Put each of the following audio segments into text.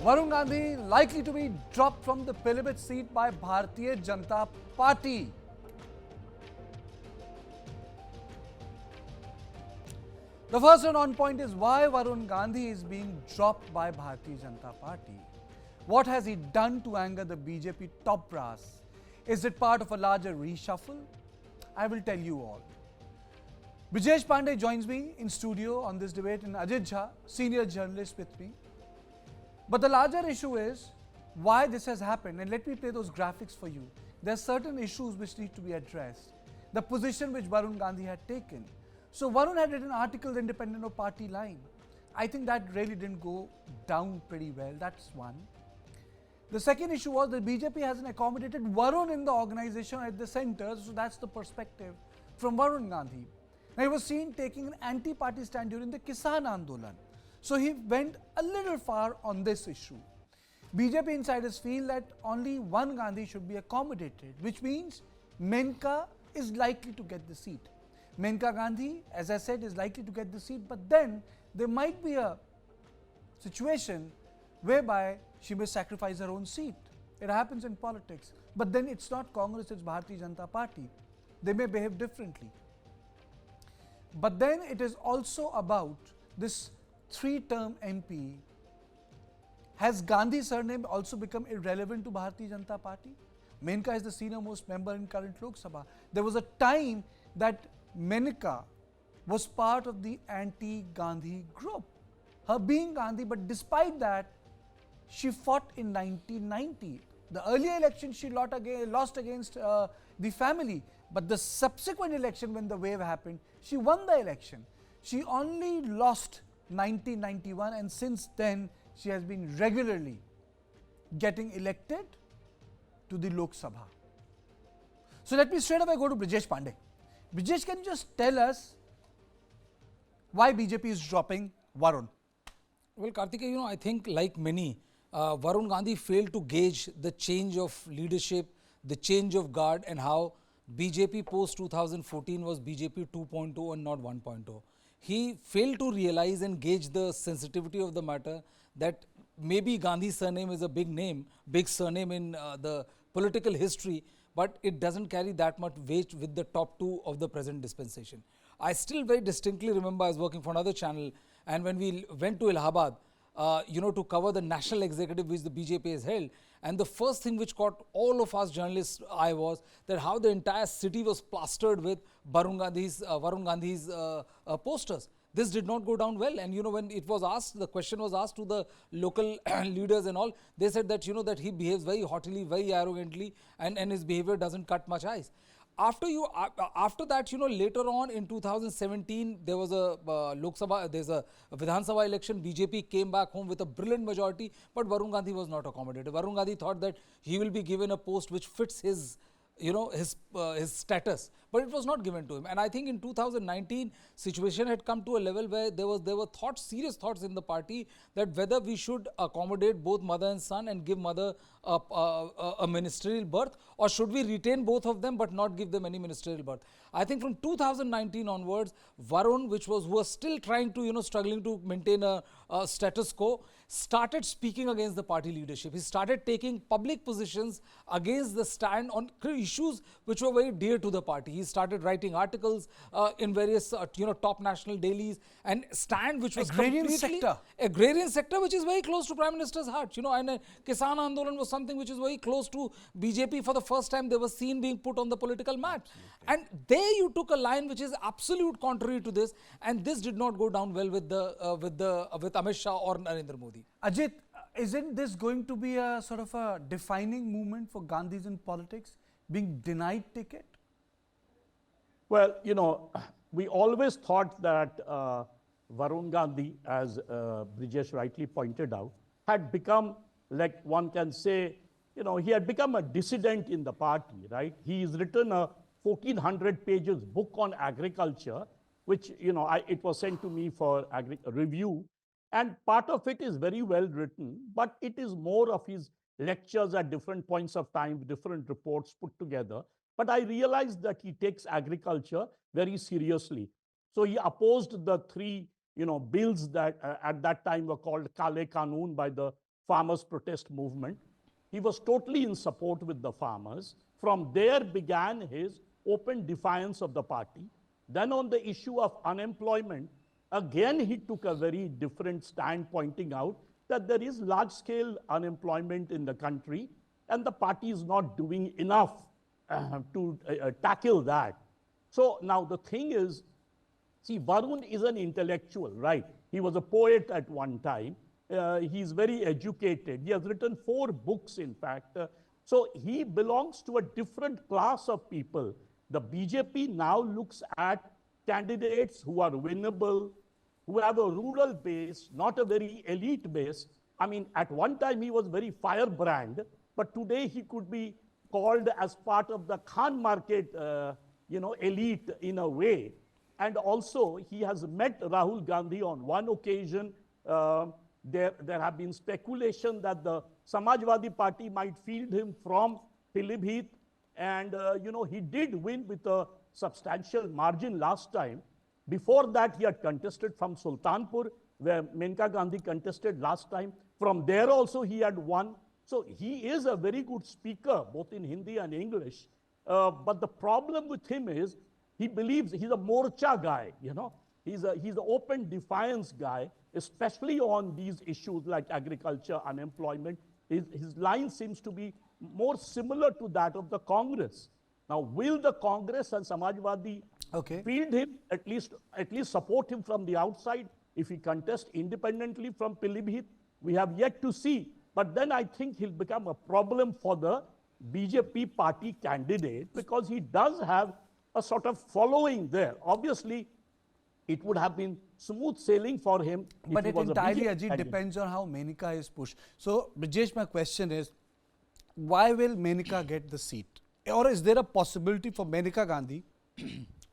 Varun Gandhi likely to be dropped from the Pilibhit seat by Bharatiya Janata Party. The first and on point is why Varun Gandhi is being dropped by Bharatiya Janata Party. What has he done to anger the BJP top brass? Is it part of a larger reshuffle? I will tell you all. Brijesh Pandey joins me in studio on this debate and Ajit Jha, senior journalist with me. But the larger issue is why this has happened, and let me play those graphics for you. There are certain issues which need to be addressed. The position which Varun Gandhi had taken. So Varun had written articles independent of party line. I think that really didn't go down pretty well. That's one. The second issue was that BJP hasn't accommodated Varun in the organization at the center, so that's the perspective from Varun Gandhi. Now he was seen taking an anti-party stand during the Kisan Andolan. So he went a little far on this issue. BJP insiders feel that only one Gandhi should be accommodated, which means Maneka is likely to get the seat. Maneka Gandhi, as I said, is likely to get the seat, but then there might be a situation whereby she may sacrifice her own seat. It happens in politics. But then it's not Congress, it's Bharatiya Janata Party. They may behave differently. But then it is also about this three-term MP. Has Gandhi's surname also become irrelevant to Bharatiya Janata Party? Maneka is the senior most member in current Lok Sabha. There was a time that Maneka was part of the anti-Gandhi group. Her being Gandhi, but despite that, she fought in 1990. The earlier election she lost against the family, but the subsequent election when the wave happened, she won the election. She only lost 1991 and since then she has been regularly getting elected to the Lok Sabha. So let me straight away go to Brijesh Pandey. Brijesh, can you just tell us why BJP is dropping Varun? Well, Karthikeya, I think like many, Varun Gandhi failed to gauge the change of leadership, the change of guard, and how BJP post 2014 was BJP 2.0 and not 1.0. He failed to realize and gauge the sensitivity of the matter that maybe Gandhi's surname is a big name, big surname in the political history, but it doesn't carry that much weight with the top two of the present dispensation. I still very distinctly remember I was working for another channel, and when we went to Allahabad, to cover the national executive which the BJP has held. And the first thing which caught all of us journalists' eye was that how the entire city was plastered with Varun Gandhi's posters. This did not go down well. And when it was asked, the question was asked to the local leaders and all, they said that that he behaves very haughtily, very arrogantly, and his behavior doesn't cut much ice. After that, later on in 2017, there was a there's a Vidhan Sabha election. BJP came back home with a brilliant majority, but Varun Gandhi was not accommodated. Varun Gandhi thought that he will be given a post which fits his status, but it was not given to him. And I think in 2019, situation had come to a level where there were serious thoughts in the party that whether we should accommodate both mother and son and give mother a ministerial berth, or should we retain both of them but not give them any ministerial berth. I think from 2019 onwards, Varun, who was still trying to, struggling to maintain a status quo, started speaking against the party leadership. He started taking public positions against the stand on issues which were very dear to the party. He started writing articles in various, top national dailies, and stand which was agrarian sector, which is very close to Prime Minister's heart. And Kisan Andolan was something which is very close to BJP. For the first time, they were seen being put on the political map. And there you took a line which is absolute contrary to this, and this did not go down well with Amit Shah or Narendra Modi. Ajit, isn't this going to be a sort of a defining movement for Gandhis in politics, being denied ticket? Well, we always thought that Varun Gandhi, as Brijesh rightly pointed out, had become, like one can say, he had become a dissident in the party, right? He's written a 1,400 pages book on agriculture, which, it was sent to me for review. And part of it is very well written, but it is more of his lectures at different points of time, different reports put together. But I realized that he takes agriculture very seriously. So he opposed the three bills that at that time were called Kale Kanun by the farmers' protest movement. He was totally in support with the farmers. From there began his open defiance of the party. Then on the issue of unemployment, again he took a very different stand, pointing out that there is large-scale unemployment in the country and the party is not doing enough to tackle that. So now the thing is, see, Varun is an intellectual, right? He was a poet at one time. He's very educated. He has written 4 books, in fact. So he belongs to a different class of people. The BJP now looks at candidates who are winnable, who have a rural base, not a very elite base. I mean, at one time he was very firebrand, but today he could be called as part of the Khan market, elite in a way. And also, he has met Rahul Gandhi on one occasion. There have been speculation that the Samajwadi Party might field him from Pilibhit. And, he did win with a substantial margin last time. Before that, he had contested from Sultanpur, where Maneka Gandhi contested last time. From there also, he had won. So he is a very good speaker, both in Hindi and English. But the problem with him is, he believes he's a morcha guy, He's an open defiance guy, especially on these issues like agriculture, unemployment. His line seems to be more similar to that of the Congress. Now, will the Congress and Samajwadi field him, at least support him from the outside if he contests independently from Pilibhit? We have yet to see. But then I think he'll become a problem for the BJP party candidate because he does have a sort of following there. Obviously, it would have been smooth sailing for him. But it entirely, Ajit, depends on how Maneka is pushed. So, Brijesh, my question is, why will Maneka get the seat? Or is there a possibility for Maneka Gandhi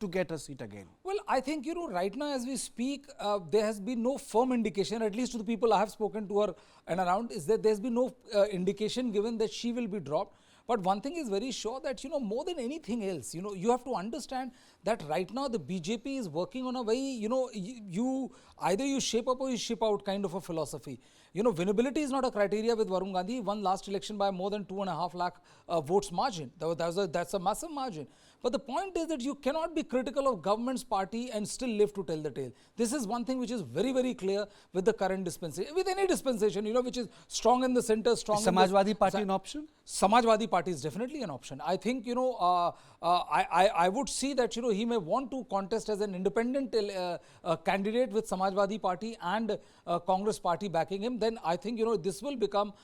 to get a seat again? Well, I think, right now as we speak, there has been no firm indication, at least to the people I have spoken to her and around, is that there's been no indication given that she will be dropped. But one thing is very sure that, more than anything else, you have to understand that right now the BJP is working on a very, you either you shape up or you ship out kind of a philosophy. Winnability is not a criteria with Varun Gandhi. He won last election by more than 2.5 lakh votes margin. That's a massive margin. But the point is that you cannot be critical of government's party and still live to tell the tale. This is one thing which is very, very clear with the current dispensation, with any dispensation, which is strong in the center, strong is Samajwadi Party an option? Samajwadi Party is definitely an option. I think, I would see that, he may want to contest as an independent candidate with Samajwadi Party and Congress Party backing him. Then I think, this will become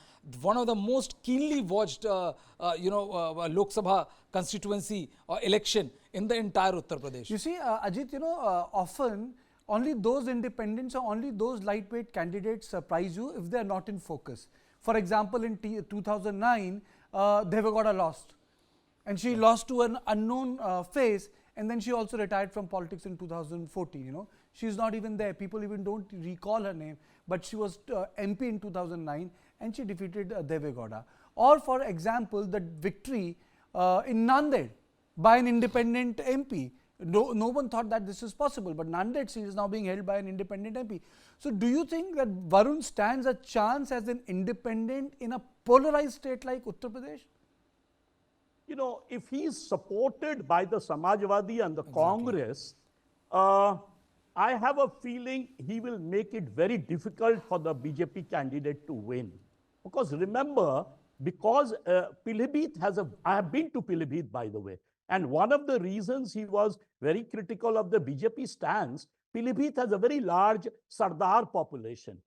one of the most keenly watched, Lok Sabha constituency or election in the entire Uttar Pradesh. You see, Ajit, often only those independents or only those lightweight candidates surprise you if they are not in focus. For example, in 2009, Devagowda lost. And she lost to an unknown face, and then she also retired from politics in 2014, She's not even there. People even don't recall her name. But she was MP in 2009, and she defeated Devagowda. Or, for example, the victory in Nanded by an independent MP. No one thought that this is possible, but Nanded seat is now being held by an independent MP. So, do you think that Varun stands a chance as an independent in a polarized state like Uttar Pradesh? If he is supported by the Samajwadi and the Congress, I have a feeling he will make it very difficult for the BJP candidate to win. Because remember, Pilibhit I have been to Pilibhit, by the way, and one of the reasons he was very critical of the BJP stance, Pilibhit has a very large Sardar population,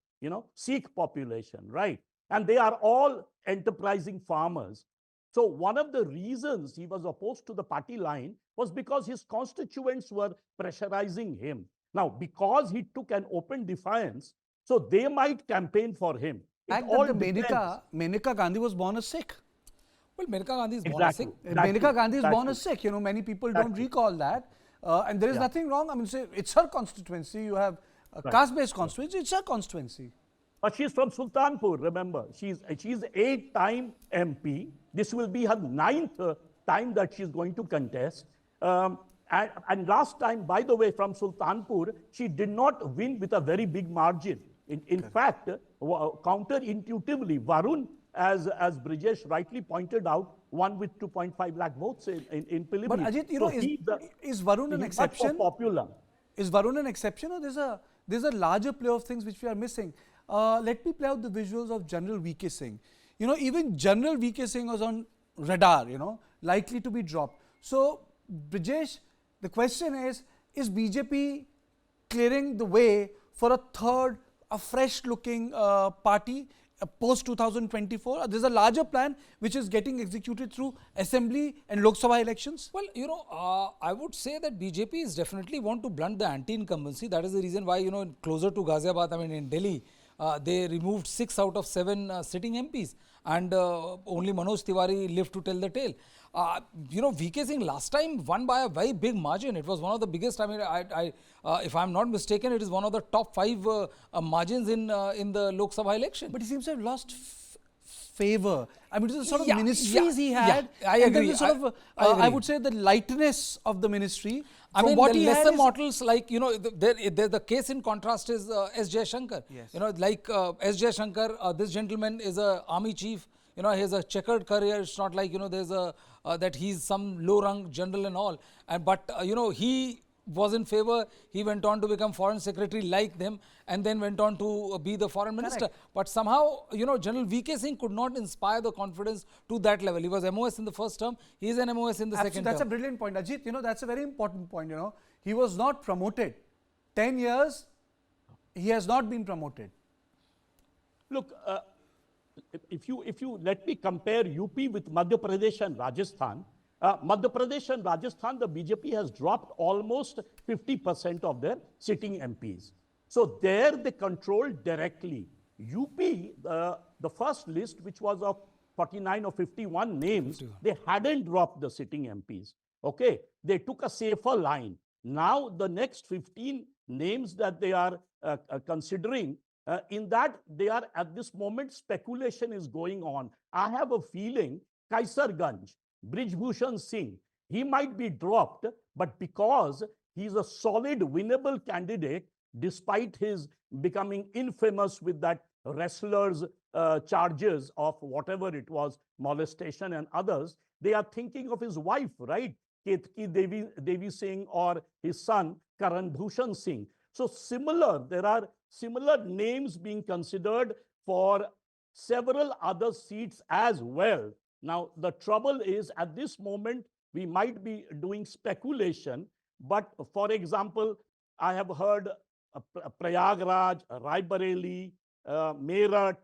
Sikh population, right? And they are all enterprising farmers. So one of the reasons he was opposed to the party line was because his constituents were pressurizing him. Now, because he took an open defiance, so they might campaign for him. Maneka Gandhi was born a Sikh. Well, Maneka Gandhi is born a Sikh. Maneka Gandhi is born a Sikh. Many people don't recall that. And there is nothing wrong. I mean, say, it's her constituency. You have a caste-based constituency. It's her constituency. But she's from Sultanpur, remember. She's 8-time MP. This will be her 9th time that she's going to contest. And last time, by the way, from Sultanpur, she did not win with a very big margin. In fact, counterintuitively, Varun, as Brijesh rightly pointed out, won with 2.5 lakh votes in Pilibhit. But Ajit, you know, is Varun an he's much more exception? popular. Is Varun an exception, or there's a larger play of things which we are missing? Let me play out the visuals of General VK Singh. You know, even General VK Singh was on radar, you know, likely to be dropped. So, Brijesh, the question is BJP clearing the way for a third, a fresh-looking party post 2024? There's a larger plan which is getting executed through Assembly and Lok Sabha elections? Well, you know, I would say that BJP is definitely want to blunt the anti-incumbency. That is the reason why, you know, closer to Ghaziabad, I mean in Delhi, they removed 6 out of 7 sitting MPs, and only Manoj Tiwari lived to tell the tale. You know, VK Singh last time won by a very big margin. It was one of the biggest. I mean, if I'm not mistaken, it is one of the top 5 margins in the Lok Sabha election. But he seems to have lost favor. I mean, the sort of Yeah, ministries he had. I and agree. Then the sort of, I would say the lightness of the ministry. I from mean, what the he lesser had is, mortals, like, you know, the case in contrast is S. Jaishankar. Yes. You know, like S. Jaishankar, this gentleman is a army chief. You know, he has a checkered career. It's not like, you know, there's a, that he's some low-rung general and all. But, you know, he was in favor. He went on to become foreign secretary like them, and then went on to be the foreign minister. But somehow, you know, General VK Singh could not inspire the confidence to that level. He was MOS in the first term. He is an MOS in the second term. That's a brilliant point. Ajit, you know, that's a very important point, you know. He was not promoted. 10 years, he has not been promoted. Look, if you let me compare UP with Madhya Pradesh and Rajasthan, Madhya Pradesh and Rajasthan, the BJP has dropped almost 50% of their sitting MPs. So there they control directly. UP, the first list, which was of 49 or 51 names, they hadn't dropped the sitting MPs. Okay, they took a safer line. Now the next 15 names that they are considering, in that they are at this moment, speculation is going on. I have a feeling Kaisarganj, Brijbhushan Singh, he might be dropped, but because he's a solid winnable candidate, despite his becoming infamous with that wrestler's charges of whatever it was, molestation and others, they are thinking of his wife, right? Ketki Devi Singh, or his son Karan Bhushan Singh. So there are similar names being considered for several other seats as well. Now, the trouble is, at this moment, we might be doing speculation, but for example, I have heard Prayagraj, Raebareli, Meerut,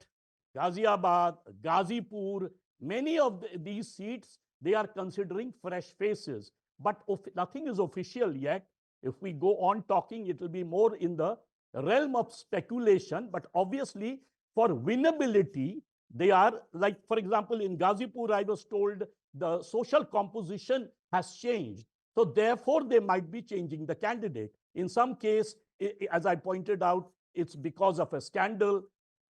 Ghaziabad, Ghazipur, many of these seats, they are considering fresh faces, but nothing is official yet. If we go on talking, it will be more in the realm of speculation, but obviously for winnability, they are like, for example, in Ghazipur, I was told the social composition has changed. So therefore, they might be changing the candidate. In some case, as I pointed out, it's because of a scandal.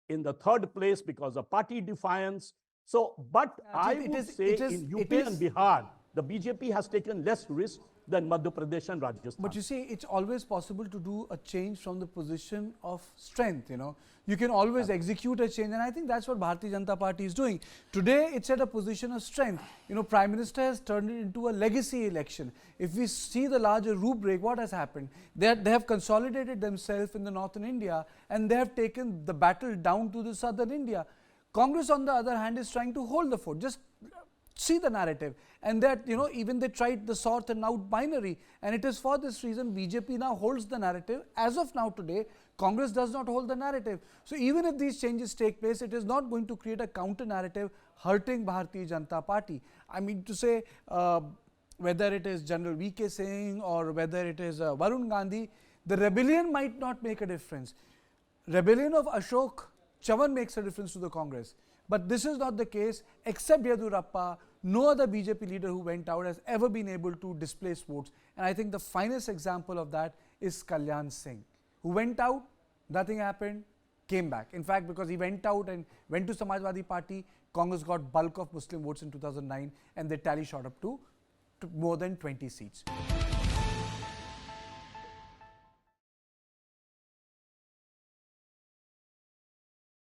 In the third place, because of party defiance. So, but I would say in UP and Bihar, the BJP has taken less risk than Madhya Pradesh and Rajasthan. But you see, it's always possible to do a change from the position of strength, you know. You can always execute a change, and I think that's what Bharatiya Janata Party is doing. Today, it's at a position of strength. You know, Prime Minister has turned it into a legacy election. If we see the larger rubric, what has happened? They have consolidated themselves in the northern India, and they have taken the battle down to the southern India. Congress, on the other hand, is trying to hold the fort. Just see the narrative, and that, you know, even they tried the south and out binary, and it is for this reason BJP now holds the narrative. As of now today, Congress does not hold the narrative. So even if these changes take place, it is not going to create a counter narrative hurting Bharatiya Janata Party. I mean to say, whether it is General VK Singh or whether it is Varun Gandhi, the rebellion might not make a difference. Rebellion of Ashok Chavan makes a difference to the Congress. But this is not the case. Except Yedurappa, no other BJP leader who went out has ever been able to displace votes. And I think the finest example of that is Kalyan Singh, who went out, nothing happened, came back. In fact, because he went out and went to Samajwadi Party, Congress got bulk of Muslim votes in 2009, and their tally shot up to more than 20 seats.